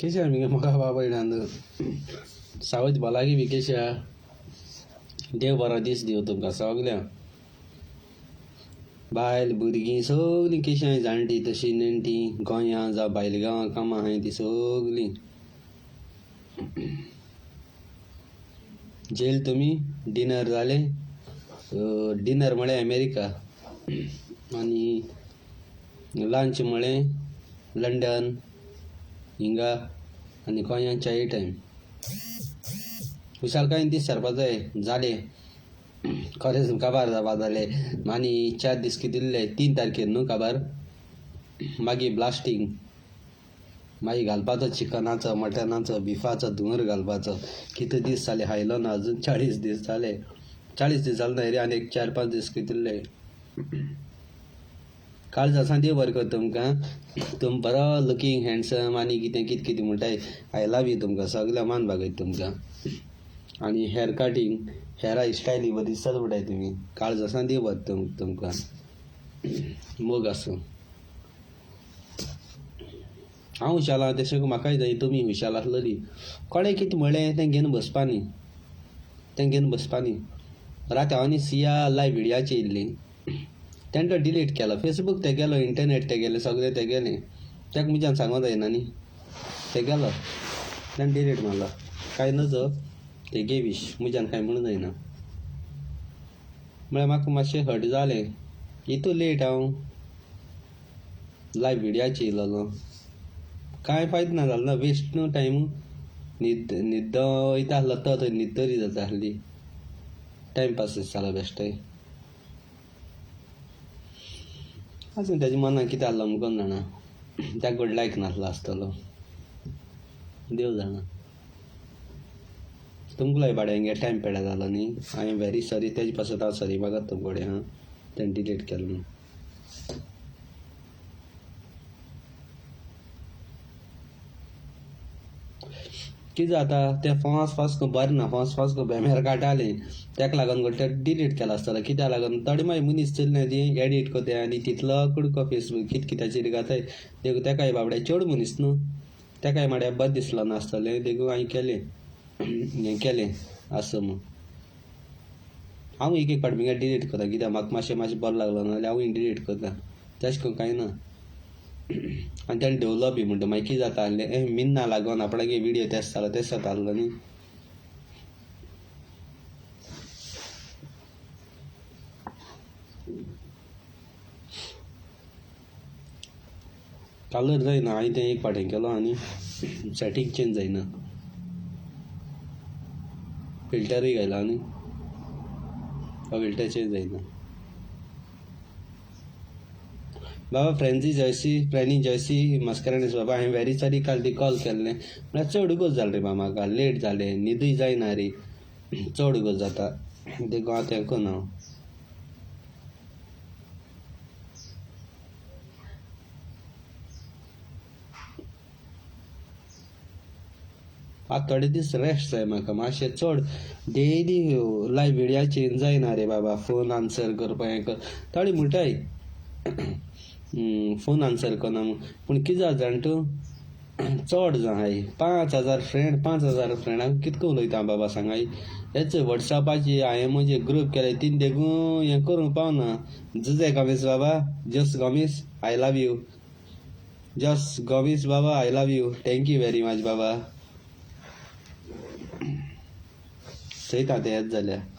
केशा मी म्हाका बाबा इडान सावथ भलागी बी केशा देव बरो दीस दिवं तुमकां सगल्यांक. बायल भुरगीं सगलीं केशां जाणटी तशीं नेणटी गोंयां जावं भायल्या गांवां कामां आहाय तीं सगलीं. जेल तुमी डिनर जालें. डिनर म्हळ्यार अमेरिका आनी लंच म्हळें लंडन हिंगा आनी गोंयां चाय टायम. विशालकायेन दीस सरपा जाय जालें खरेंच काबार जावपा जालें आनी 4 दीस कितें उरले 3 तारखेर न्हू काबार. मागीर ब्लास्टींग मागीर घालपाचो चिकनाचो मटनाचो बिफाचो धुंवर घालपाचो. कितें दीस जाले खायलो ना अजून 40 दीस जाले. 40 दीस जाले ना रे आनी 4-5 दीस कितें उरले. काळजां देव बरें कर तुमकां. तुम बरो लुकींग हँडसम आनी कितें कितें कितें म्हणटाय. आय लव यू तुमकां सगळ्या मान बागयता तुमकां. आनी हेअर कटींग हेअर स्टायली बरी दिसता म्हणटाय तुमी. काळजां देव बरें तुमकां मोग आसूं. हांव हुशाल तशें म्हाकाय जाय तुमी हुशाल आसलेली. कोणें कितें म्हणलें तें घेवन बसपानी राती हांव न्ही सिया लायव्ह व्हिडियोचेर येयल्ली. तेणें तो डिलीट केलो. फेसबूक ते गेलो इंटरनेट ते गेलें सगळें ते गेलें. ताका मुज्यान सांगूं जायना न्ही. ते गेलो ताणें डिलीट मारलो. कांय नजो ते गे विश मुज्यान कांय म्हणूं जायना. म्हळ्यार म्हाका मातशें हट जालें. इतू लेट हांव लायव्ह व्हिडियोचेर येयलोलो. कांय फायदो ना जालो ना. वेस्ट न्हू टायम. न्हिद वयता आसलो तो थंय न्हीद तरी जाता आसली. टायमपास जालो बेश्टें. आजून तेज्या मनान कितें आहलो आमकां कोण जाणा. ताका गूड लायक नासलो आसतलो देव जाणा. तुमकां भाड्यांगे टायम पेड्या जालो न्ही. I am very sorry. तेजे पासून हांव सॉरी मागता तुमचे कडेन. हां तेणें डिलीट केलो म्हणून. कितें जाता ते फास को बरें ना. फास को बेमार काडटाले ताका लागून ते डिलीट केलो आसतलो. कित्याक लागून थोडे मागीर मनीस चल्ले ती एडिट कोताय आनी तितलो कुडको फेसबूक कितें कित्याचेर घाताय. देखून ताकाय बाबड्या चड मनीस न्हू. ताकाय म्हळ्यार बरें दिसलो नासतलें. देखून हांवें केलें हें केलें आसूं म्हूण. हांव एक फावटी डिलीट करता कित्याक म्हाका मातशें बरो लागलो ना जाल्यार हांवूय डिलीट करता. तशें करून कांय ना. आनी तेणें डेवलप बी म्हणटा मागीर कितें जाता आसलें मिन्ना लागून आपणागे विडियो तेच जाता आसलो न्ही. कलर जायना. हांवें तें एक फावटी केलो आनी सेटींग चेंज जायना. फिल्टरूय घायला आनी फिल्टर चेंज जायना. बाबा फ्रेंडी जॉयसी मस्करानीस बाबा हांवें व्हेरी सॉरी काल ती कॉल केल्लें. म्हळ्यार चड उगोच जालें रे बाबा म्हाका. लेट जालें न्हिदूय जायना रे. चड उगोच जाता देखून हांव तें कोन्ना. आतां थोडे दीस रेस्ट जाय म्हाका मातशें चड डेली लायव्ह व्हिडियोचेर जायना रे बाबा. फोन आन्सर करपा हें कर. थोडे म्हणटाय फोन आन्सर करना म्हूण. पूण कितें जाता जाण तूं चड जाय 5000 फ्रेंडांक कितको उलयता बाबा सांगाय. हेच वॉट्सॅपाचेर हांवें म्हणजे ग्रूप केले तीन देखून हें करूंक पावना. जुजे गॉमेज बाबा just Gomes I love you. Just Gomes बाबा I love you. Thank you very much बाबा. चयता तें हेच जाल्यार.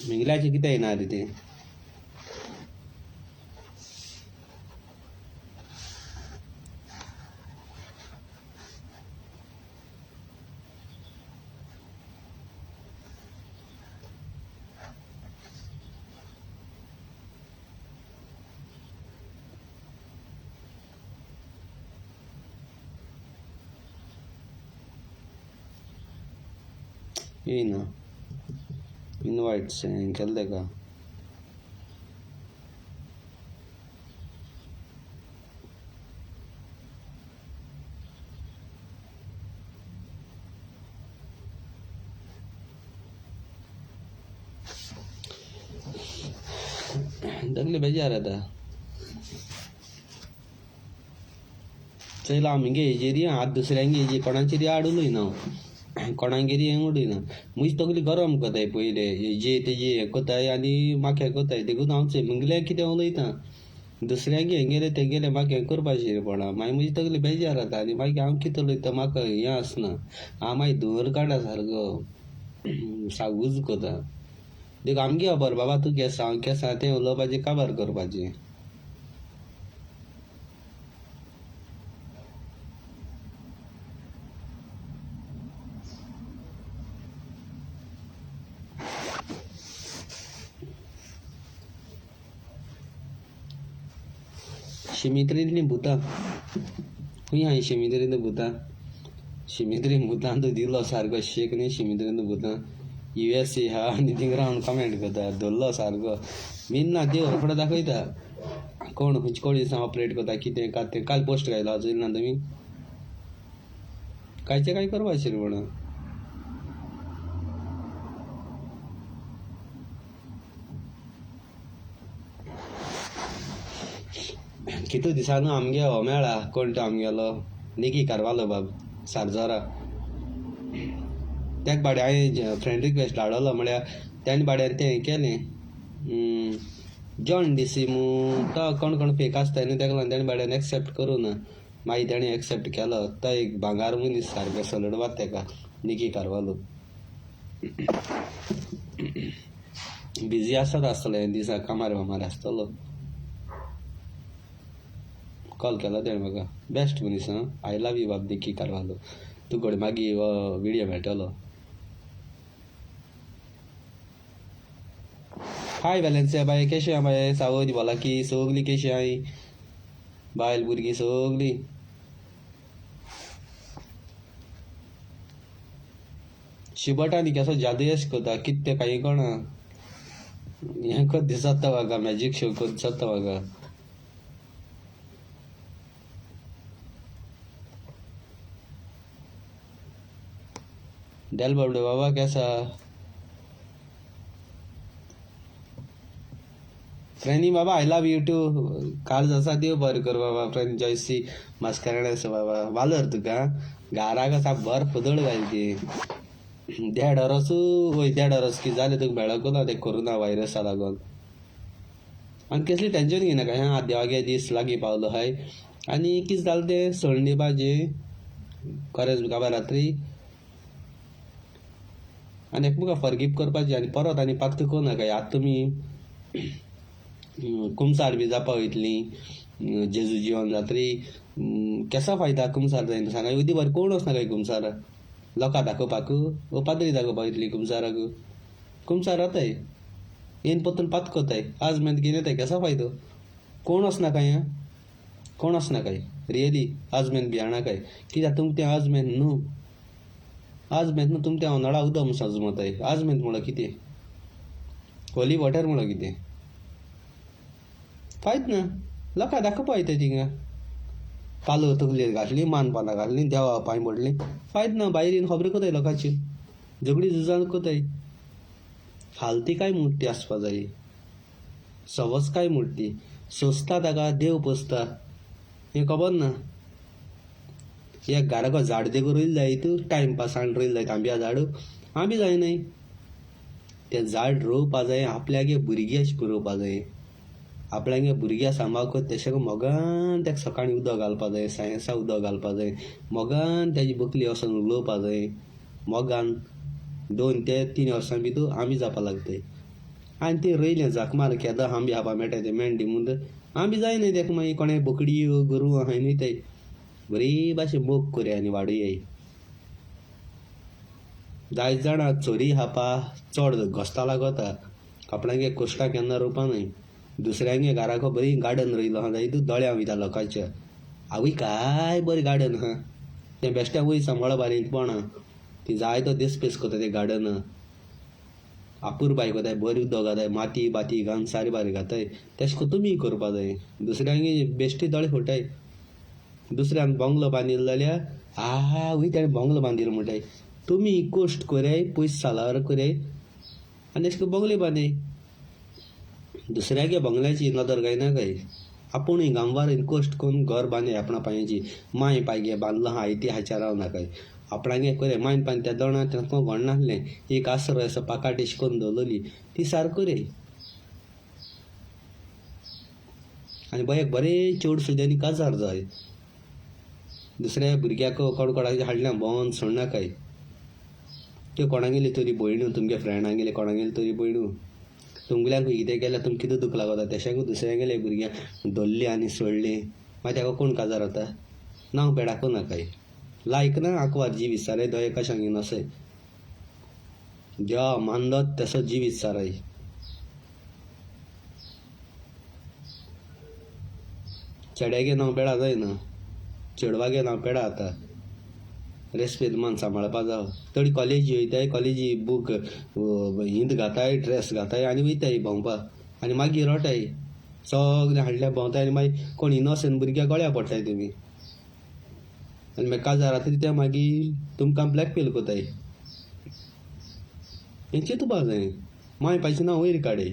मिंगलाचें कितें येना रे तें. येयना इनवायट्स हें केलें तेका. सगळे बेजार येता. चयला आमगे हेजेरी आत दुसऱ्यांगे हेजे कोणाचेरी आडूलय ना कोणागेरी हें उडयना. म्हजी तकली गरम कोताय पयले हेजे तेजे हें कोताय आनी म्हाका हें कोताय देखून हांव चयमंगल्या कितें उलयतां. दुसऱ्यांगे हें गेलें तें गेलें म्हाका हें करपाचें पडा. मागीर म्हजी तकली बेजार जाता आनी मागीर हांव कितें उलयतां म्हाका हें आसना. हांव मागीर धुंवर काडा सारको सागूज कोता. देखून आमगे खबर बाबा तूं केंसां हांव केंसां तें उलोवपाचें काबार करपाचें. शिमित्रींतलीं भुतां खंय हांवें शिमित्रींत भुतां शिमित्रींत भुतां तो दिलो सारको शेक न्ही शिमित्रींत भुतां USA आहा आनी थिंग रावन कमेंट करता धरलो सारको मिन्ना देव फुडें दाखयता कोण खंयचे दिसा ऑपरेट करता कितें काय तें काल पोस्ट घायला चोयला ना तुमी कांयचें कांय करपाचें म्हणून कितू दिसान आमगे हो मेळ्ळा कोण तो आमगेलो निकी कारवालो बाब सारजोरा त्याच बाड्या हांवें फ्रेंड रिक्वेस्ट धाडलो म्हळ्यार तेणे बाड्यान तें हें केलें जॉन डिसिमू तो कोण कोण फेक आसता न्ही तेका लागून तेणे बाड्यान एक्सेप्ट करूं ना मागीर तेणें एक्सेप्ट केलो तो एक भांगार मनीस सारको सलडवात तेका निकी कारवालो बिजी आसतलो दिसा कामार वामार आसतलो कॉल केला तेणें म्हाका बेस्ट मनीस आय लव यू बाब निकी कारवालो तुका मागीर विडियो मेळटलो हाय वेलेन्सिया बाय केशें आहा बाय सावज भलाकी सगलीं केशीं आहाय बायल भुरगीं सगलीं शिबटांनी केसो जादू एश कोता कितें तें कांय कळना हें कोत दिसता म्हाका मॅजीक शो कोत दिसता म्हाका डेल बाबडे बाबा कैसा फ्रेंडी बाबा आय लव यू टू काल आसा देव बरें कर बाबा फ्रेंड जॉयसी मास्करेडा आसा बाबा वालर तुका घाराक आसा भर फुदळ घाल ती 1.5 वरस वय 1.5 वरस कितें जालें तुका मेळोंक ना तें कोरोना वायरसा लागून आनी कसली टेंशन घेयनाका हां देवागे दीस लागीं पावलो हाय आनी कितें जालें तें सणणी भाजी खरेंच काबार रात्री आनी एकमेका फॉरगिव करपाचें आनी परत आनी पाक्त कोनाका आतां तुमी कुमसार बी जावपा वयतलीं जेजू जिवन जात्री केसो फायदा कुमसार जायना सांगा उदी बरें कोण वचना काय कुमसार लोकां दाखोवपाक वो पाद्री दाखोवपा वयतली कुमसाराक कुमसार वताय येन पोतून पात कोताय आज मेन कितें येताय केसो फायदो कोण वचना काय कोण वचना काय रियली आज मेन भियाणा काय कित्याक तुमकां तें आज मेन न्हू आज मेन न्हू तुमकां तें होनाळा उदक म्हूण समजताय आज मेन म्हणल्यार कितें होली वॉटर म्हणल्यार कितें फायद ना लोकां दाखोवपा वयताय थिंगा पालो तकलेर घातली मान पानां घातलीं देवा पांय मोडलीं फायद ना भायर येवन खबरी कोताय लोकांची झगडी झुजान कोताय हालती काय मुर्ती आसपा जाय सवस काय मुर्ती सोंसता ताका देव पोसता हें खबर ना एक घराको झाड देखून रोयलें जायत टायमपासान रोयलें जायत आंब्या झाड आंबे जायनाय तें झाड रोवपा जाय आपल्यागे भुरगीं अशें करून रोवपा जाय आपल्यागे भुरग्यां सांबाळ करता तशें मोगान तेका सकाळीं उदक घालपा जाय सायंसा उदक घालपा जाय मोगान तेजी बकली वचोन उलोवपा जाय मोगान 2 ते 3 वर्सां भितर आंबे जावपा लागताय आनी तें रोयलें जाकमार केदां आंबे खावपा मेळटाय तें मेंडी म्हणून आंबे जायनाय तेका मागीर कोणें बोकडी गोरवां आहाय न्हय बरी भाशेन मोग करया आनी वाडयाय जायत जाणां चोरी खावपा चड घोस्ता लागता आपणागे कोश्टा केन्ना रोवपा न्हय दुसऱ्यांगे घराको बरी गार्डन रोयलो आहा जायत दोळ्यां वयता लोकांच्या आवय काय बरें गार्डन आहा तें बेश्ट्या वयर सांबाळप बारीकपणां ती जाय तो देस्पेस कोता ते गार्डन आपूर बाय कोताय बरी उदक घाताय माती बाती घालून सारी बारी घाताय तेश को तुमी करपा जाय दुसऱ्यांगे बेश्टी दोळे फोटाय दुसऱ्यान बंगलो बांदिलो जाल्यार वय ताणें बंगलो बांदिलो म्हणटाय तुमी कोश्ट कोराय पयस सालार कोराय आनी अशें करून बंगले बांदाय दुसऱ्यागे बंगल्याची नदर गायना काय आपुणूय गांवार कोश्ट करून घर बांदे आपणा पांयाची माय पायगे बांदलो हा ती हाच्या राव नाकाय आपणागे कोरे मायन पान त्या दोणा तें घोण नासलें एक आसरो असो पाकाटी शिकोवन दवरली ती सारको रे आनी बायक बरें चेड सुद्यांनी काजार जाय दुसऱ्या भुरग्याक कडकडाचे हाडल्या भोंवन सोड नाकाय त्यो कोणागेली तरी भयण्यो तुमगे फ्रेंडांगेले कोणागेली तरी भयण्यो तुमगल्यांक कितें केल्यार तुमकां कितें दूख लागता तेशाक दुसऱ्यांगेले भुरग्यांक धरली आनी सोडली मागीर ताका कोण काजार जाता नांव पेडाको नाकाय लायक ना आंकवार जीव विचाराय दो एका सांगीन अशें जेवा मानलो तसो जीव विचाराय चेड्यागे नांव पेडा जायना चेडवागे नांव पेडा जाता रेस्पेद मान सांबाळपा जाय थोडी कॉलेजी वयताय कॉलेजी बूक हिंद घाताय ड्रेस घाताय आनी वयताय भोंवपाक आनी मागीर रोटाय सगळें हाडल्या भोंवताय आनी मागीर कोण इनोसंट भुरग्या गळ्या पडटाय तुमी आनी मागीर काजार जाता त्या मागीर तुमकां ब्लॅकमेल कोताय हें चिंतपा जाय माय पायचें नांव वयर काडय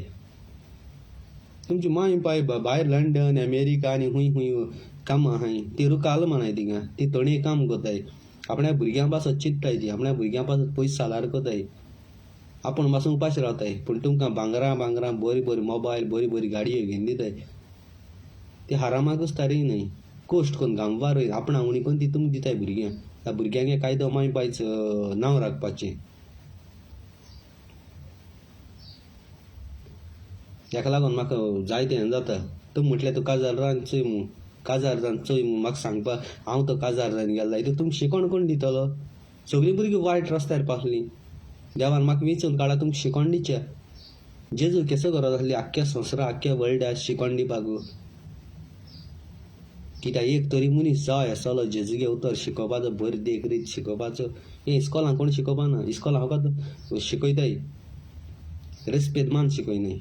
तुमची माय पाय भायर लंडन अमेरिका आनी खूंय खूंय कामां आहाय ती रुकाल म्हणाय थिंगा ती तोणी काम कोताय आपण्या भुरग्यां पासत चिंतताय ती आपण्या भुरग्यां पासत पयस सालार कोताय आपूण पासून उपाश रावताय पूण तुमकां भांगरां बरी बरी मोबायल बरी बरी गाडयो घेवन दिताय ती हारामाकूच तारीय न्हय कोश्ट करून गांवार वयर आपणा उणी करून ती तुमकां दिताय भुरग्यांक त्या भुरग्यांक कायदो माय पायच नांव राखपाचें हेका लागून म्हाका जायतें हें जाता तुमी म्हटलें तूं काजार रावन चोय मू काजार जावन चोय मू म्हाका सांगपा हांव तो काजार जावन गेलो जाल्यार तुमकां शिकोण कोण दितलो सगळीं भुरगीं वायट रस्त्यार पासलीं देवान म्हाका विचून काडा तुमकां शिकोण दिच्या जेजू केसो गरज आसली आख्ख्या संवसारा आख्ख्या वर्ल्डाक शिकोण दिवपाक कित्याक एक तरी मनीस जाय आसलो जेजूगे उतर शिकोवपाचो बरी देख रीत शिकोवपाचो हें इस्कॉलांत कोण शिकोवपाना इस्कॉलांत हांव शिकयताय रेस्पेद मान शिकयनाय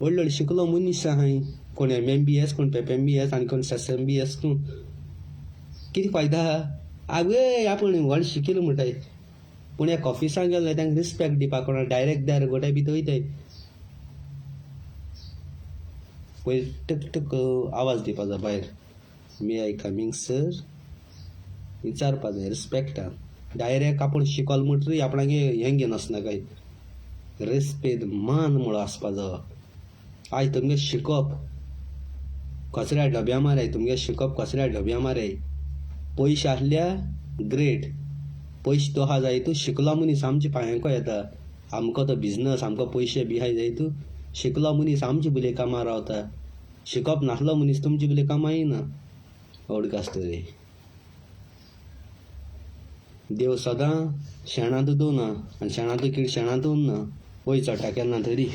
व्हडलो व्हडलो शिकलो मनीस आहाय कोण MMBS कोण PPMBS आनी कोण SSMBS कितें फायदा आवय आपूण व्हड शिकिलो म्हणटाय पूण एक ऑफिसांत गेलो जाल्यार तांकां रिस्पेक्ट दिवपाक कोणा डायरेक्ट दार गोट्या भितर वयताय पयर टक टक आवाज दिवपा जाय भायर मे आय कमिंग सर विचारपा जाय रिस्पेक्टान डायरेक्ट आपूण शिकलो म्हणटरी आपणागे हें घेवन वचनाकाय रेस्पेद मान म्हणून आसपा जाय आयज तुमगे शिकप कचऱ्या डब्या माराय तुमगे शिकप कचऱ्या डब्या माराय पयशे आसल्या ग्रेट पयशे तो आहा जाय तूं शिकलो मनीस आमच्या पांयांको येता आमकां तो बिजनस आमकां पयशे बिहाय जाय तूं शिकलो मनीस आमचे बुले कामां रावता शिकप नासलो मनीस तुमचे बुले कामां येना ओडक आसता रे देव सदां शेणांत दवरना आनी शेणांत कीड शेणांत दवरना वय चडटा केन्ना तरी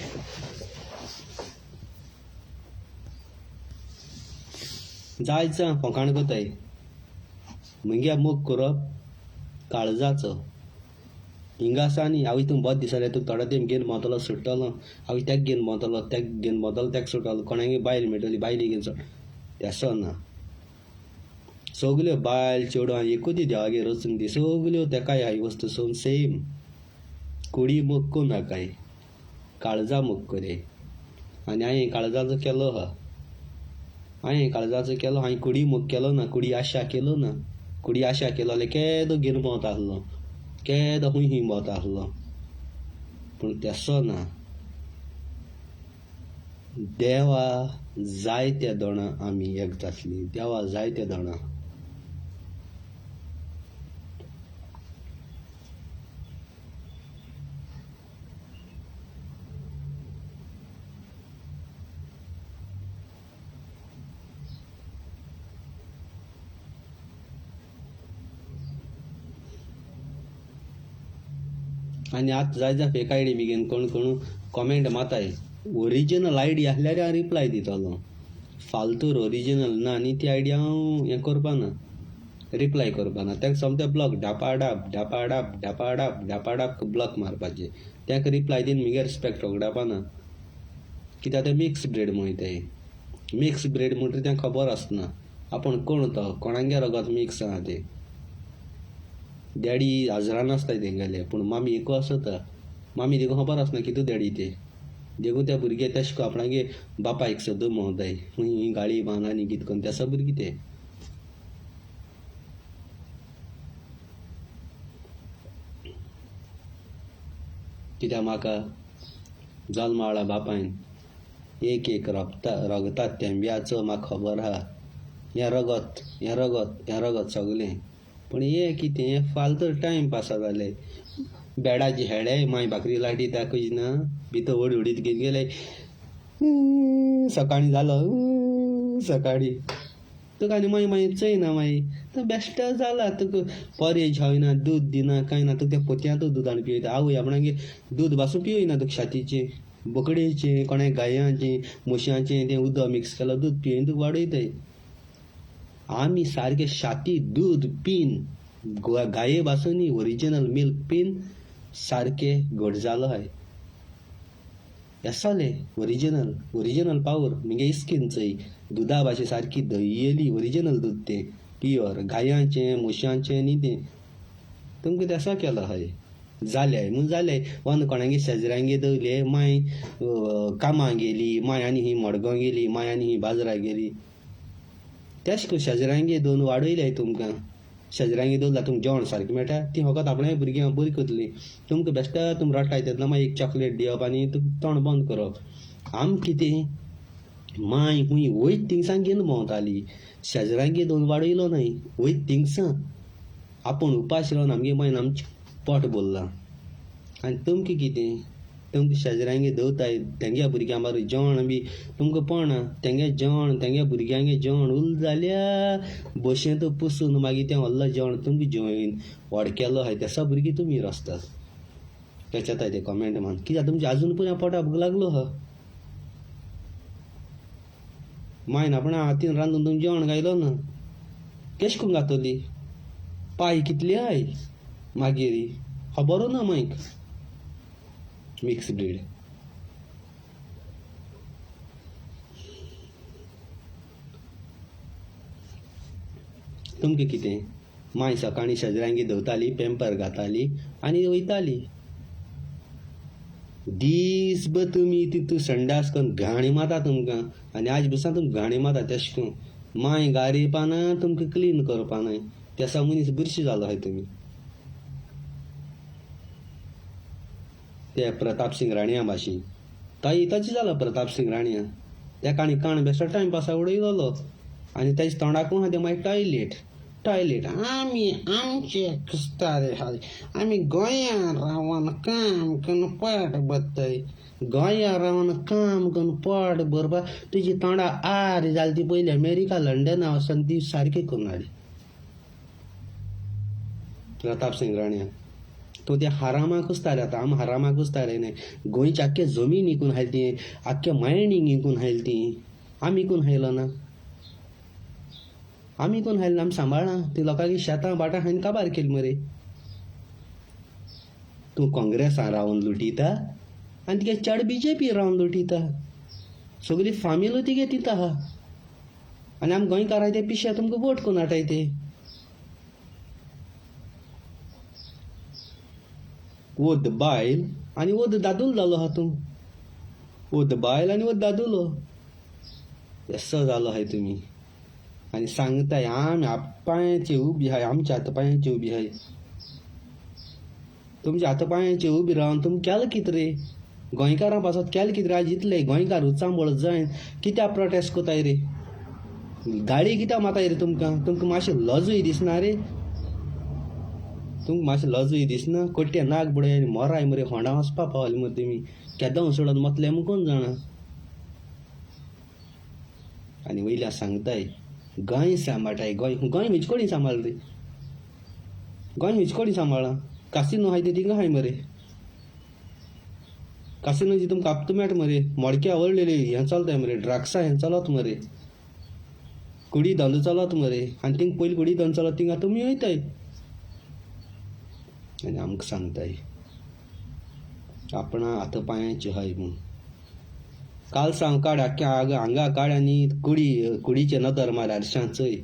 जायचं फोकाण कोताय मुगे मोग करप काळजाचो हिंगा आसा न्ही हांव हितून बोत दिसले तूं थोडो तेंप घेवन भोंवतलो सुट्टलो हांव तेक घेवन भोंवतलो तेका सुटलो कोणागे बायल मेळटली बायली घेवन सुट तेसो ना सगल्यो बायल चेडवां एकूच देवागेर वचून दी सगल्यो तेकाय हाय वस्तू सोन सेम कुडी मोग करूं नाकाय काळजा मोग करे आनी हांवें काळजाचो केलो आहा हांवें कुडी मोग केलो ना कुडी आशा केलो ना कुडी आशा केलो जाल्यार केदो घेवन भोंवता आसलो केदो खूंय भोंवता आसलो पूण तेसो ना देवा जायत्या दोणां आमी एक जातलीं देवा जायत्या दोणां आनी आतां जाय जाय फेक आयडी बेगीन कोण कोण कॉमेंट माताय ओरिजिनल आयडी आसल्यार हांव रिप्लाय दितलो फालतूर ओरिजिनल ना आनी ती आयडी हांव हें करपाना रिप्लाय करपाना ताका सोमतें ब्लॉक डापाडाप डापाडाप डापाडाप डापाडाप ब्लॉक मारपाचें ताका रिप्लाय दीन म्हगे रिस्पेक्ट वगडापाना कित्याक ते मिक्स ब्रेड म्हणटाय मिक्स ब्रेड म्हणटा तें खबर आसना आपूण कोण तो कोणांगे रगत मिक्स आहा ते डॅडी हाजरान आसताय तेंगेले पूण मामी एकू आसता मामी देखून खबर आसना कितू डॅडी ते देखून त्या भुरगे तेश को आपणागे बापायक सद्दां म्हणटाय खंय गाळी बांद आनी कितें करून त्या भुरगीं ते कित्याक म्हाका जल्माळा बापायन एक रगतात तेंब्याचो म्हाका खबर आहा हें रगत सगलें पूण हें कितें हें फालतू टायम पास जालें बेडाची हेडे माय भाकरी लाटी दाखयची ना भितर उडीत घेत गेले सकाळी जालो सकाळी तुका आनी मागीर चयना मागीर तो बेश्ट जाला तुका परेज खावयना दूद दिना कांय ना तुका त्या पोतयांतूच दुदान पिवयता आवय आपणागे दूद पासून पिवयना तुका शातीचें बोकडेचें कोणाक गायांचें म्हशांचें तें उदक मिक्स केलां दूद पिवयन तुका वाडयताय आमी सारके शाती दूद पीन गाये पासून ओरिजिनल मिल्क पीन सारके घट जालो हाय येसाले ओरिजिनल पावर म्हगे इस्कीन चोय दुदा भाशे सारकी दह्येली ओरिजिनल दूद तें प्युअर गायांचें म्हशांचें न्ही तें तुमकां तेसा केलो हाय जालें म्हूण जालें वन कोणागे शेजऱ्यांगे दवरले माय कामां गेली माय आनी ही मडगांव गेली माय आनी ही बाजरा गेली तेश को शेजऱ्यांगे दोन वाडयले तुमकां शेजऱ्यांगे दवरला तुमकां जेवण सारकें मेळटा ती फकत आपणाय भुरग्यां बरी करतली तुमकां बेश्टा तुम रडटाय तेन्ना मागीर एक चॉकलेट दिवप आनी तुका तोंड बंद करप आम कितें माय खूंय वयत थिंगसान घेवन भोंवताली शेजऱ्यांगे दोन वाडयलो न्हय वयत थिंगसान आपूण उपास रावन आमगे मागीर आमचें पोट भरलां आनी तुमकां कितें तुमकां शेजऱ्यांगे दवरताय तेंगे भुरग्यां बारी जेवण बी तुमकां पळना तेंगे जेवण तेंगे भुरग्यांगे जेवण उल्ल जाल्या बशेंत पुसून मागीर तें व्हडलें जेवण तुमकां जेवण व्हड केलो हाय तेसा भुरगीं तुमी रसतात तेच येताय ते कमेंट मान कित्याक तुमचें आजून पुऱ्या पोटा भूक लागलो हा मायन आपणा हातीन रांदून तुमकां जेवण गायलो ना केश करून घातली पाय कितले हाय मागीर खबरू ना मायक मिक्स ब्रीड तुमकां कितें माय सकाळी शेजऱ्यांगे धवताली पेंपर घाताली आनी वयताली दीसभर तुमी तितू संडास करून घाणी माता तुमकां आनी आज दिसा तुमकां घाणी माता तेश करून माय गारयपाना तुमकां क्लीन करपाना तेसा मनीस बुरशी जालो हाय तुमी ते प्रताप सिंग राणया भाशी ताची जाला प्रताप सिंग राणया तेका आनी काण बेश्टो टायम पासा उडयलो आनी तेज तोंडाकूं आहा तें मागीर टॉयलेट आमी आमचे कुस्तारे हाय आमी गोंयां रावन काम करून पोट भरताय गोंयां रावन काम करून पोट भरपा तुजी तोंडा आर जाली ती पयली अमेरिका लंडना वचून ती सारकी करून हाडी प्रताप सिंग राणया तो त्या हारामाक कुस्तारे आतां आमी हारामाक कुस्तारे न्हय गोंयचे आख्खे जमीन विकून हायली ती आख्खे मायनींग विकून हायली ती आमी विकून हायलो ना आमी कोण हायला आमी सांबाळना ती लोकांची शेतां बाटां हायन काबार केली मरे तूं काँग्रेसान रावन लुटिता आनी तिगे चड BJP रावन लुटिता सगळी फामील तिगे दिता आहा आनी आमी गोंयकाराय ते पिशे तुमकां वोट करून हाडटाय ते वोद बायल आनी वोद दादूल जालो आहा तूं वोद बायल आनी वोद दादुलो असो जालो हाय तुमी आनी सांगताय आमी हातपांयाचे उबी हाय आमच्या हातपांयाचे उबी हाय तुमच्या हातपांयाचे उबी रावन तुमी केलां कितें रे गोंयकारां पासत केलां कितें रे आज इतले गोंयकार उचांबळ जायन कित्याक प्रोटेस्ट कोताय रे गाडी कित्याक माताय रे तुमकां मातशें लजूय दिसना रे तुमकां मातशें लजूय दिसना कोट्टे नाग बुडय आनी मोराय मरे होंडा वचपा पावले मरे तुमी केदां सोडून मतले म्हूण कोण जाणा आनी वयल्या सांगताय गोंय सांबाळटाय गोंय खंयची कोणी सांबाळ रे गोंय खंयची कोणी सांबाळा कासिनो हाय ते थिंगा हाय मरे कासिनोची तुमकां हप्तो मेळटा मरे मोडक्या आवडलेली हें चलताय मरे ड्रग्सां हें चलत मरे कुडी धंदो चलत मरे आनी थिंग पयलीं कुडी धंदो चलत थिंगा तुमी वयताय आनी आमकां सांगताय आपणा हात पांयाचे हय म्हूण. काल सांग काड हांगा काड आनी कुडीचे नदर मार हरशां चोय.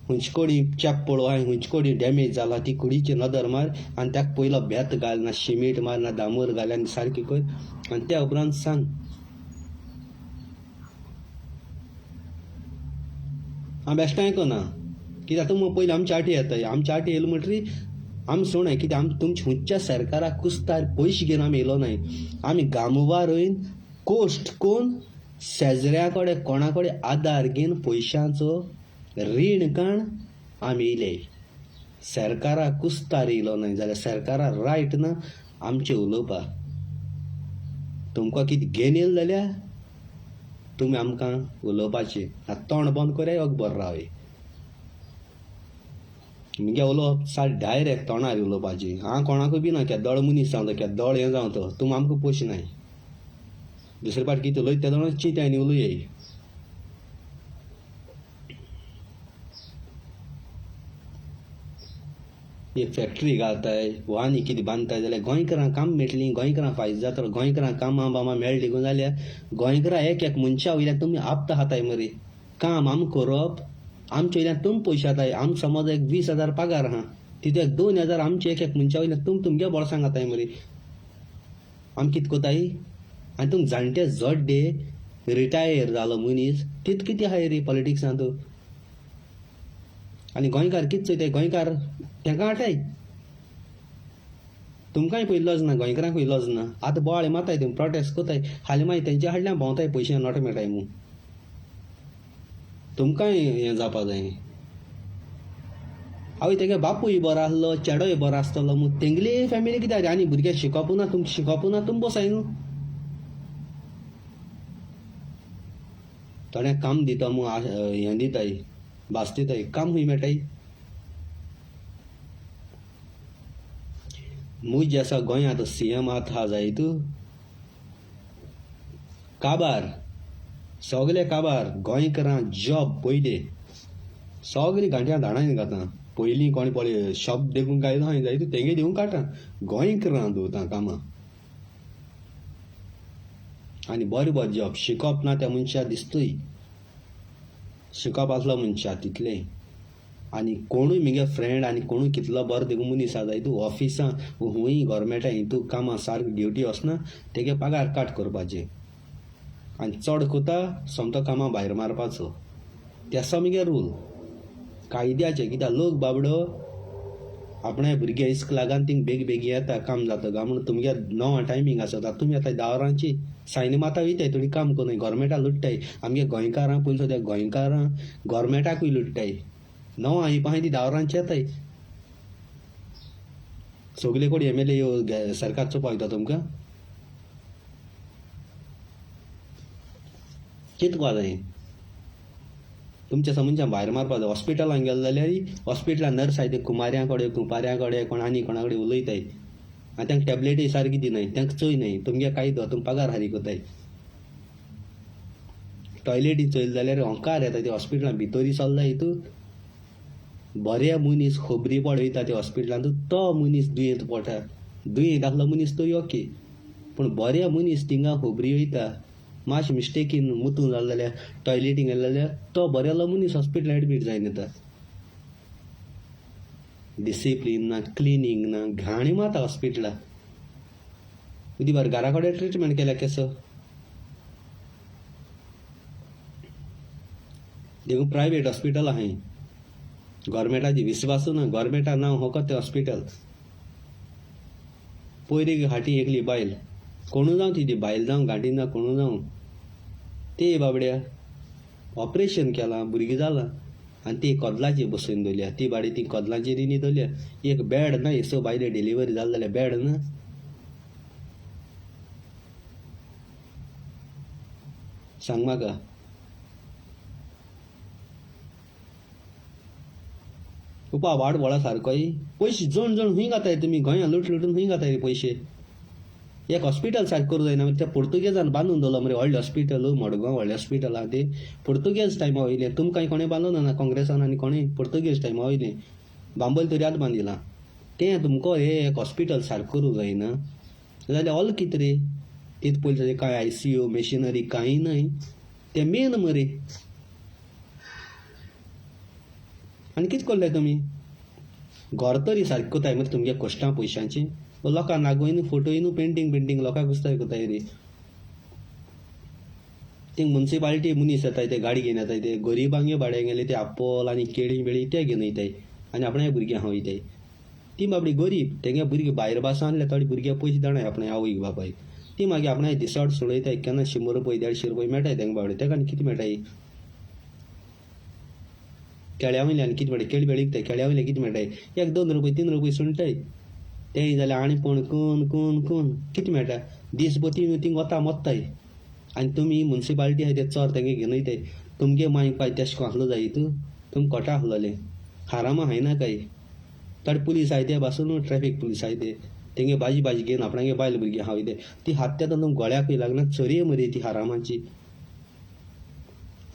हुंच कोणी चॅप पळोव हांवें हुंच कोणी डॅमेज जाला ती कुडीचे नदर मार आनी ताका पयलो भेत घाल ना शिमीट मार ना दामोर घाल आनी सारकी कर आनी त्या उपरांत सांग. हांव बेश्टें आयकना कित्याक तुमी पयलीं आमच्या आटी येताय आमच्या आटी येयलो म्हणटरी आमी सुणय कित्याक आमी तुमच्या हुंच्या सरकाराक कुस्तार पयशे घेवन आमी येयलो नाय. आमी गामवार वयन कोश्ट कोण शेजऱ्या कडेन कोणा कडेन आदार घेवन पयशांचो रीण काण आमी येयले. सरकाराक कुस्तार येयलो नाय जाल्यार सरकाराक रायट ना आमचें उलोवपा. तुमकां कितें घेवन येयलें जाल्यार तुमी आमकां उलोवपाचें तोंड बंद कोराय अकबर रावय. मुगे उलोवप सारकें डायरेक्ट तोंडार उलोवपाचें. हांव कोणाकूय बी ना केदोळ मनीस जावं तो केदोळ हें जावं तो तुमी आमकां पोश नाय. दुसरे फावट कितें उलयता तेदोळ चिंत आनी उलयय. एक फॅक्टरी घालताय वा आनी कितें बांदताय जाल्यार गोंयकारांक काम मेळटलीं गोंयकारांक फायदो जातलो. गोंयकारांक कामां बामां मेळ्ळी गो जाल्यार गोंयकारां एक मनशा वयल्यान तुमी आपता हाताय मरे. काम आमी करप आमचे वयल्यान तुमी पयशे हाताय. आमकां समज एक 20,000 पगार आहा तितूंत 2,000 आमचे एक मनशा वयल्यान तुमगे बोळसांत घाताय मरे. आमी कितें कोताय आनी तुमकां जाणटे जोड्डे रिटायर जालो मनीस तित कितें आहाय रे पॉलिटिक्सांत. आनी गोंयकार कितें चोयताय गोंयकार तेंका आटाय. तुमकांय पळय लज ना गोंयकारांकूय लज ना. आतां बोवाळे माताय तुमी प्रोटेस्ट कोताय हालीं मागीर तेंच्या हाडल्यार भोंवताय पयशे नोट मेळटाय म्हूण. तुमकांय हें जावपा जाय. आवय तेगे बापूय बरो आसलो चेडोय बरो आसतलो म्हूण तेंगली फॅमिली कित्याक आनी भुरगे शिकोवपू ना तुमकां शिकोवपू ना तुमी बसाय न्हू. थोड्यांक काम दिता म्हूण हें दिताय भास दिताय काम खंय मेळटाय. मुज आसा गोंयांत CM आहा जायत काबार सगळे काबार गोंयकारां जॉब पयले सगळीं गांठ्यां धाडायन घाता. पयलीं कोणी पळय शॉप देखून काय हांवें जायत तेंगे दिवूंक काडटा गोंयकारां दवरता कामां. आनी बरें बरें जॉब शिकोवप ना त्या मनशाक दिसतय शिकोवप आसलो मनशाक तितलें. आनी कोणूय म्हगे फ्रेंड आनी कोणूय कितलो बरो देखून मनीस आसा जायत ऑफिसां हूंय गव्हर्मेंटा हितू कामां सारकी ड्युटी वचना तेगे पगार काट करपाचें आनी चड कोता सोमतो कामां भायर मारपाचो. तेसो म्हगे रूल कायद्याचें. कित्याक लोक बाबडो आपणे भुरगे इस्क लागून थिंग बेग बेगी येता काम जाता काय म्हणून तुमगे 9 टायमींग आसता तुमी येताय 10 वरांची सायन माता वयताय थोडी काम करूं गव्हर्मेंटाक लुट्टाय. आमगे गोंयकारां पयलीं सद्या गोंयकारां गव्हर्मेंटाकूय लुट्टाय 9 ही पाहाय ती 10 वरांची येताय. सगळे कोण MLA सरकारचो पळयता तुमकां चिंतपा जाय. तुमच्या समोरच्यान भायर मारपा जाय. हॉस्पिटलांत गेलो जाल्यार हॉस्पिटलांत नर्स आहाय ते कुमाऱ्यां कडेन कुपाऱ्यां कडेन कोण आनी कोणा कडेन उलयताय आनी तांकां टॅबलेटी सारकी दिनाय तांकां चोयनाय. तुमगे कायदो तुमी पगार हारी कोताय. टॉयलेटी चोयले जाल्यार होंकार येता ते हॉस्पिटलांत भितरी चल्ला हितू बरे मनीस खोबरी पड वयता ते हॉस्पिटलांत तो मनीस दुयेंत पडटा. दुयेंत आसलो मनीस तो ओके पूण बरे मनीस थिंगा खोबरी वयता मातशें मिस्टेकीन मुतूं जालें जाल्यार टॉयलेटींग गेले जाल्यार तो बरेलो मनीस हॉस्पिटलांत एडमीट जायन येता. डिसिप्लीन ना क्लिनींग ना घाणी माता हॉस्पिटलां. उदी बार घरा कडेन ट्रिटमेंट केल्या केसो देखून प्रायवेट हॉस्पिटल आहाय गव्हर्मेंटाची विस्वासू ना. गव्हर्मेंटा नांव होकत तें हॉस्पिटल. पयली हाटी एकली बायल कोणू जावं ती बायल जावं घांटी ना कोणू जावं ते बाबड्या ऑपरेशन केलां भुरगीं जालां आनी ती कोदलाचेर बसोवन दवरल्या. ती बाडी ती कोदलाचेर न्ही दवरल्या. एक बॅड ना हेसो बायले डिलिव्हरी जाली जाल्यार बॅड ना. सांग म्हाका उपा वाड बोळा सारकोय पयशे जण जण हूंय घाताय तुमी गोंया लुट लुटून हूंय घाताय पयशे. एक हॉस्पिटल सारकें करूं जायना त्या पोर्तुगेजान बांदून दवरलो मरे व्हडलें हॉस्पिटल मडगांव व्हडलें हॉस्पिटल आहा तें पोर्तुगेज टायमा वयलें तुमकां कोणें बांदून ना काँग्रेसान आनी कोणें पोर्तुगेज टायमा वयलें बांबोली तरी आतां बांदिलां तें तुमकां हे एक हॉस्पिटल सारकें करूं जायना जाल्यार ऑल कितें रे तितून पयलीं कांय ICU मेशिनरी कांय न्हय तें मेन मरे आनी कितें करलें तुमी घर तरी सारकें कोताय मरे तुमगे कश्टां पयशांची लोकांक नागोयन फोटोयन पेंटींग लोकांक गुस्ताय कोताय रे थिंग मुन्सिपालिटी मनीस येताय ते गाडी घेवन येताय ते गरीबांगे भाड्यान गेले ते आपोल आनी केळी बेळी ते घेवन वयताय आनी आपणा भुरग्यां हांव वयताय ती बाबडी गरीब तेंगे भुरगे भायर भास आणले थोडे भुरगे पयशे दाणाय आपणा आवयक बापायक ती मागीर आपणा दिसाड सोडयताय केन्ना 100 रुपया 150 रुपया मेळटाय तेंगे बाबडे तेका आनी कितें मेळटाय केळ्या वयल्यान कितें मेळटाय केळी बेळी विकताय केळ्या वयल्यान कितें मेळटाय 1-2 रुपया 3 रुपया सुणटाय तेय जाल्यार आनी पण कोण कितें मेळटा दिसभर तीं वता मोत्ताय आनी तुमी मुन्सिपालिटी आहाय ते चोर तेंगे घेवन वयताय तुमगे मागीर काय तेशको आसलो जाय तुम कोटा आसलोले हारामा हायना काय थोडे पुलीस आहाय ते पासून ट्रॅफिक पुलीस आहाय ते तेंगे भाजी घेवन आपणागे बायल भुरगीं आहाय ते ती हात ते तुम गोळ्याकूय लागना चोरये मरे ती हारामाची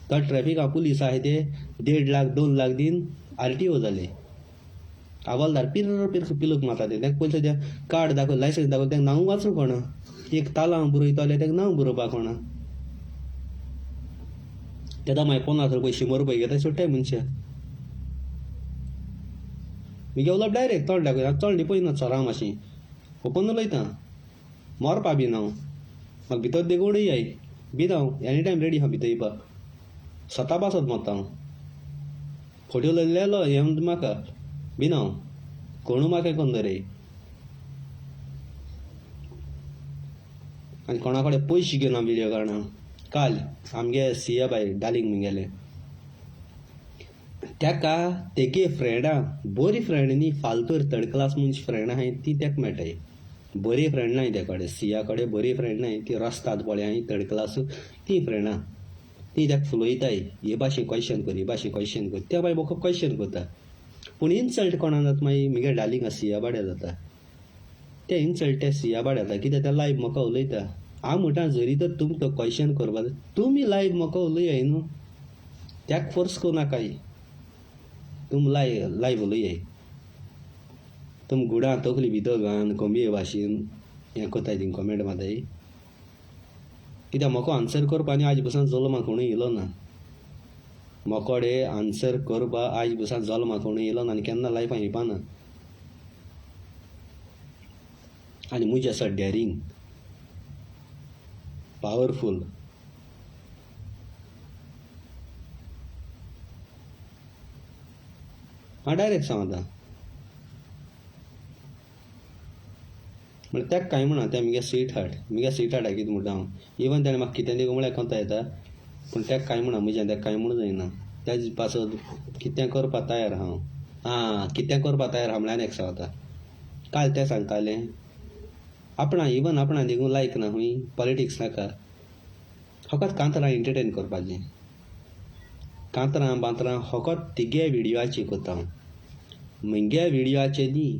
थोडे ट्रॅफिका पुलीस आहाय ते 1.5 लाख 2 लाख दिन RTO जाले हवालदार पिलूक माता ते तेका पयलीं त्या कार्ड दाखय लायसन्स दाखय तेका नांव वाचूं कोणा एक तालां बरयताले तेका नांव बरोवपाक कोणा तेदा मागीर 50 रुपया 100 रुपया घेताय सुट्टाय मनशां मी गेलो डायरेक्ट तोंड दाखय चोड पळयना चोरां मातशी ओपन उलयता मोरपा बी हांव म्हाका भितर देगोडूय आय बी हांव एनी टायम रेडी आहा भितर येवपाक स्वता पासत मत हांव फोटो लयलेलो हें म्हाका बी हांव कोणू म्हाका कोन्न रे आनी कोणा कडेन पयशे घेवन हांव व्हिडियो काडना काल आमगे CA बाय डालींग म्हगेले तेका तेगे फ्रेंडां बरी फ्रेंड न्ही फालतूर थर्ड क्लास मनशी फ्रेंड आहाय ती तेका मेळटाय बरी फ्रेंड नाय ते कडेन CA कडेन बरी फ्रेंड नाय ती रस्तात पळय थर्ड क्लास ती फ्रेंडां ती तेका फुलयताय हे भाशेन क्वेश्चन कर हे भाशेन क्वेश्चन कर त्या बाय म्हाका क्वेश्चन करता पूण इन्सल्ट कोणा जाता मागीर म्हगे डालींग CA बाड्या जाता ते इन्सल्ट ते CA बाड्या जाता कित्याक ते लायव्ह म्हाका उलयता हांव म्हणटा जरी तर तुमकां क्वेश्चन करपाक तुमी लायव्ह म्हाका उलयाय न्हू त्याक फोर्स करूं नाकाय तुम लायव्ह उलयाय तुम गुडां तकली भितर घालन कोंबये भाशेन हें कोताय थिंग कमेंट माताय कित्याक म्हाका आन्सर करपा आनी आज पासून जल्मा कोणूय येयलो ना मोकोडे आन्सर करपा आज पासून जल्मा कोणूय येयलो ना आनी केन्ना लायफान येवपाना आनी मुजे आसा डेरिंग पावरफूल हांव डायरेक्ट सांगता म्हळ्यार तेका कांय म्हणा तें म्हगे स्वीट हार्ट कितें म्हणटा हांव इवन ताणें म्हाका कितें दिवं म्हळ्यार कोंता येता पूण तेका कांय म्हणा म्हजें तेका कांय म्हणूं जायना तेजे पासत कितें करपा तयार हांव कितें करपा तयार हांव म्हळ्यार एक सांगता काल तें सांगतालें आपणा देखून लायक ना हूंय पॉलिटिक्स नाका फकत कांतरां एंटरटेन करपाचें कांतरां बांतरां फकत तिगे व्हिडियोचे कोता हांव म्हगे व्हिडियोचे न्ही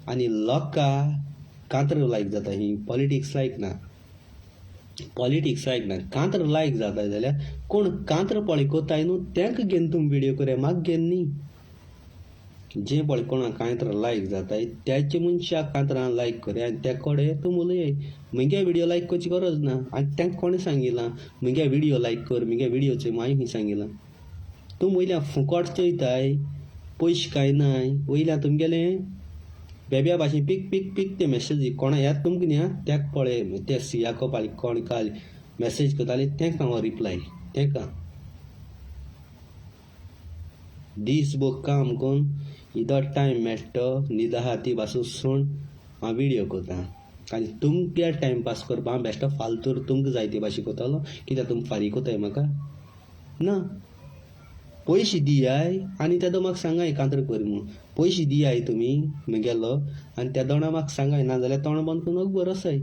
आनी लोकां कांतर लायक जाता ही पॉलिटिक्स लायक ना कांतर लायक जाता जाल्यार कोण कांतर पळय कोताय न्हू तेंका घेवन तुमी व्हिडियो कर म्हाका घेवन न्ही जें पळय कोणाक कांतर लायक जाताय त्याचे मनशाक कांतरां लायक कर आनी ते कडेन तूं उलय म्हगे व्हिडियो लायक करची गरज ना आनी तेंका कोणें सांगिलां म्हगे व्हिडियो लायक कर म्हगे व्हिडियोचे मागीर खंय सांगिलां तूं वयल्यान फुकट चोयताय पयशे कांय नाय वयल्यान तुमगेलें बेब्या भाशेन पीक ते मॅसेजी कोणा येता तुमकां न्ही तेका पळय ते CA कोपाली कोण काल मॅसेज करताले तेंका हांव रिप्लाय तेंका दीसभर काम करून इदो टायम मेळटा न्हिद आहा ती पासून सोण हांव व्हिडियो करता आनी तुमगे टायमपास करपा हांव बेश्टो फालतूर तुमकां जाय ते भाशेन कोतालो कित्याक तुमी फारीक कोताय म्हाका ना पयशे दियाय आनी तेदो म्हाका सांगाय कांतर कर म्हूण पयशे दियाय तुमी म्हगेलो आनी त्या दोणा म्हाका सांगाय नाजाल्यार तोंड बंद करून बरो आसाय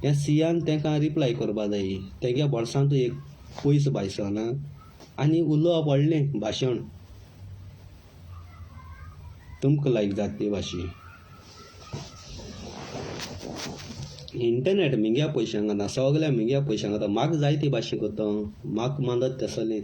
ह्या CAन तेंकां रिप्लाय करपा जाय तेगे बोल्सांतूय एक पयसो भायसो ना आनी उलोवप व्हडलें भाशण तुमकां लायक जाता ते भाशेन इंटरनेट मिंग्या पयशांक घाता सगल्या मिंग्या पयशांक घाता म्हाका जाय ती भाशेन कोत्ता म्हाका मदत तसलें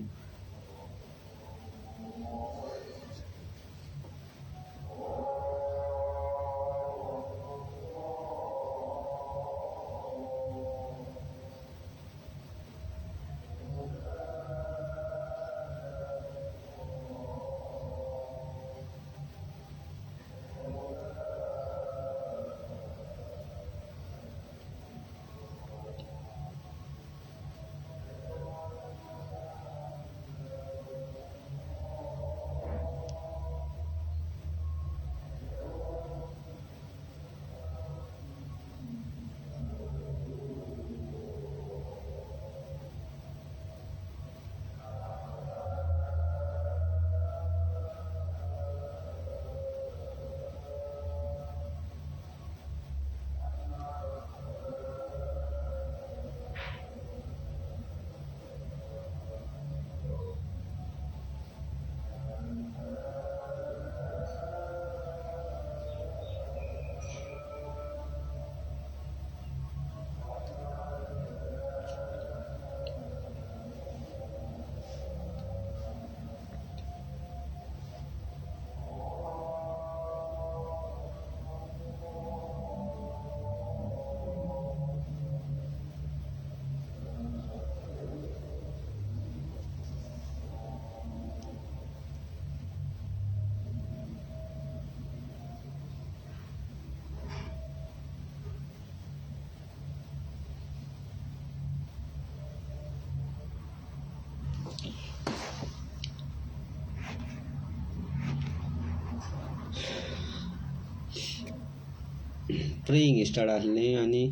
प्रेइंग स्टार्ट जाल्लें आनी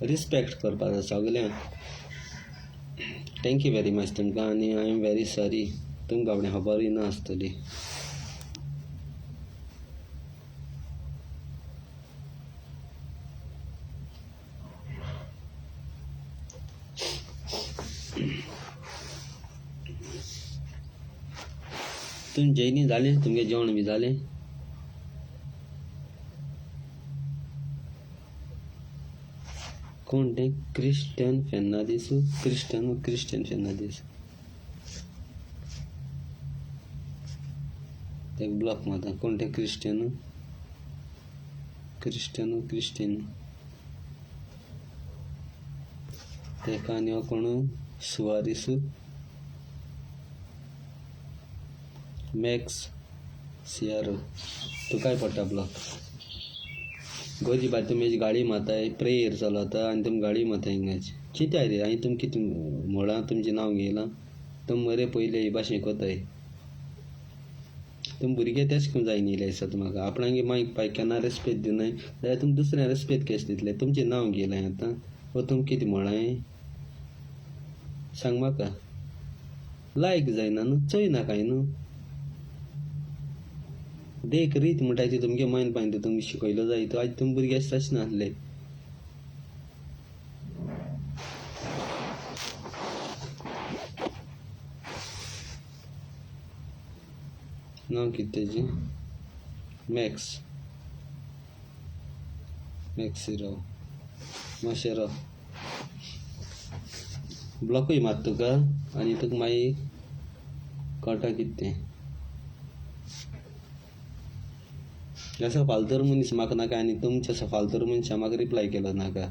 रिस्पेक्ट करपाक जाय सगल्यांक थँक्यू वेरी मच तुमकां आनी आय एम वेरी सॉरी तुमकां आपणें खबरूय नासतली तुम जेवणी जालें तुमगे जेवण बी जालें कोण तें क्रिस्टियन फेर्नांदीस क्रिस्टियन फेर्नांदीस ते ब्लॉक मारता कोण तें क्रिस्टियन तेका आनी हो कोण सुवारीस मॅक्स सियारो तुकाय पडटा ब्लॉक गोजी बाय तुमी गाडी माताय प्रेयर चलता आनी तुमी गाडी माताय हिंगाच कितें रे हांवें तुमकां कितें म्हळां तुमचें नांव घेयलां तुमी मरे पयले हे भाशेन कोताय तुम भुरगे तेच करून जाय न्ही दिसता म्हाका आपणागे मागीर पाय केन्ना रेस्पेक्ट दिनाय जाल्यार तुमी दुसऱ्या रेस्पेक्ट केस दितले तुमचें नांव घेयलां आतां वो तुमी कितें म्हळाय सांग म्हाका लायक जायना न्हू चोयना काय न्हू देख रीत म्हणटा ती तुमगे मायन पायन तुमी शिकयलो जाय तो आज तुमी भुरगे तशें नासले नांव कितें तेजें मॅक्सिराव मातशें राव ब्लॉकूय मात तुका आनी तुका मागीर कळटा कितें तें असो फालतूर मनीस म्हाका नाका आनी तुमच्या असो फालतूर मनशां म्हाका रिप्लाय केलो नाका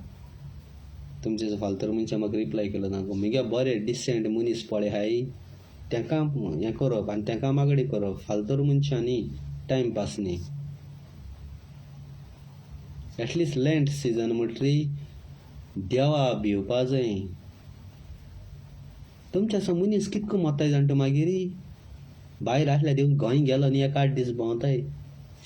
तुमच्या असो फालतूर मनशां म्हाका रिप्लाय केलो नाका म्हगे बरे डिसेंट मनीस पळय हाय तांकां हें करप आनी तांकां मागणी करप फालतूर मनशांनी टायमपास न्ही एटलिस्ट लँड सिजन म्हणटरी देवा भिवपा जाय तुमच्या असो मनीस कितको मोताय जाणटो मागीर भायर आसल्यार देव खंय गेलो न्ही एक 8 दीस भोंवताय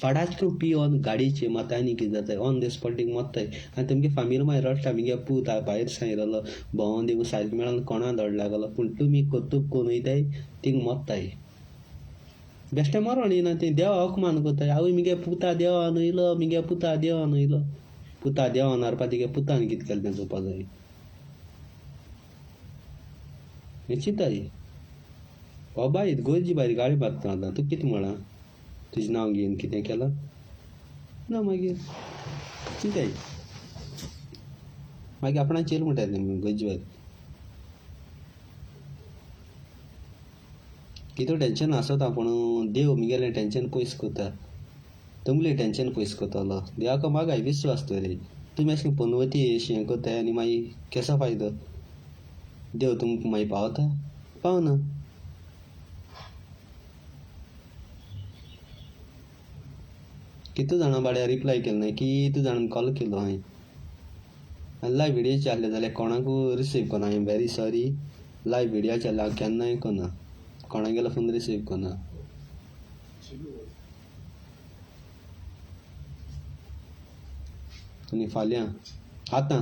फडाचको पियोन गाडयेचे मतांनी कितें जाताय ऑन द स्पॉटीक मोत्ताय आनी तुमगे फामील मागीर रडटा मगे पूत भायर सायरलो भोंवोन दिवूं सारकें मेळोन कोणा धड लागलो पूण तुमी कोतूक कोण वयताय थिंग मोत्ताय बेश्टें मरोन येना तें देवा अकमान कोताय आवय मगे पुता देवान येयलो मगे पुता देवान येयलो पुता देवान हारपा तिगे पुतान कितें केलें तें चोवपा जाय हें चिंताय हो बाय गोरजी भायर गाडी मारता आतां तूं कितें म्हळां तुजें नांव घेवन कितें केलां ना मागीर चिंताय मागीर आपणा चेर म्हणटाले गजवात कितें टेंशन आसता पूण देव म्हगेलें टेंशन पयस करता तुमलें टेंशन पयस करतलो देवाक मागाय विश्वास दवरी तुमी अशें पनवती हें करताय आनी मागीर केसो फायदो देव तुमकां मागीर पावता पावना कितू जाणां बाड्या रिप्लाय केलो ना कितू जाणां कॉल केलो हांवें लायव्ह व्हिडियो चाडले जाल्यार कोणाकूय रिसीव करना I am very sorry live video चाडले हांव केन्नाय करना कोणागेलो फोन रिसीव करना आनी फाल्यां आतां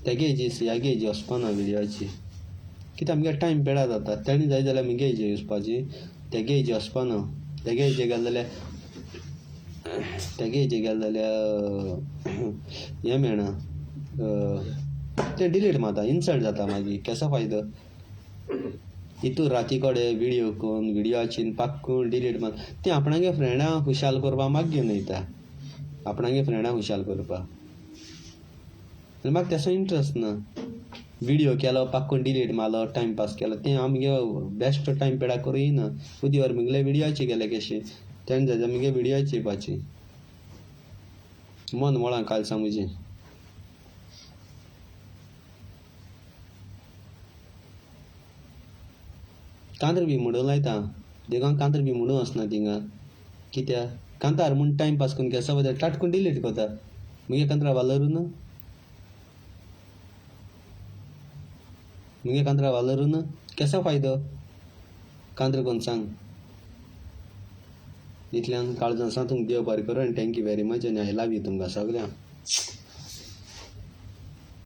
तेगे हेजी ह्यागे हेजी वचपाना व्हिडियोची कित्याक आमगे टायम पेडा जाता तेणी जाय जाल्यार म्हगे हेजी वचपाची तेगे हेजी वचपाना तेगे हेजे गेले जाल्यार हें मेळना तें डिलीट मारता इन्सल्ट जाता मागीर केसो फायदो हितू राती कोडे व्हिडियो करून व्हिडियोचीन पाक्कून डिलीट मार तें आपणागे फ्रेंडां खुशाल करपा माग घेवन वयता आपणागे फ्रेंडां खुशाल करपा म्हाका तेसो इंट्रस्ट ना व्हिडियो केलो पाक्कून डिलीट मारलो टायमपास केलो तें आमगे बेस्ट टायम पेडा करूं येना उदी वर म्हगेले व्हिडियोचे गेले केशे तेन्ना जाल्यार म्हगे व्हिडियो चेवपाची मन मोळां कालसा म्हजें कांतर बी म्हणूं लायता देगांक कांतर बी म्हणूं वचना थिंगा कित्याक कांतार म्हूण टायम पास करून केसो बद्दल टाटकून डिलीट करता म्हगे कांतरा वालोरू ना म्हगे कांतरा वालोरू ना केसो फायदो कांतर कोन्न सांग इतल्यान काळजां आसा तुमकां देव बरें करूं आनी थँक्यू वेरी मच आनी आय लव यू तुमकां सगळ्यांक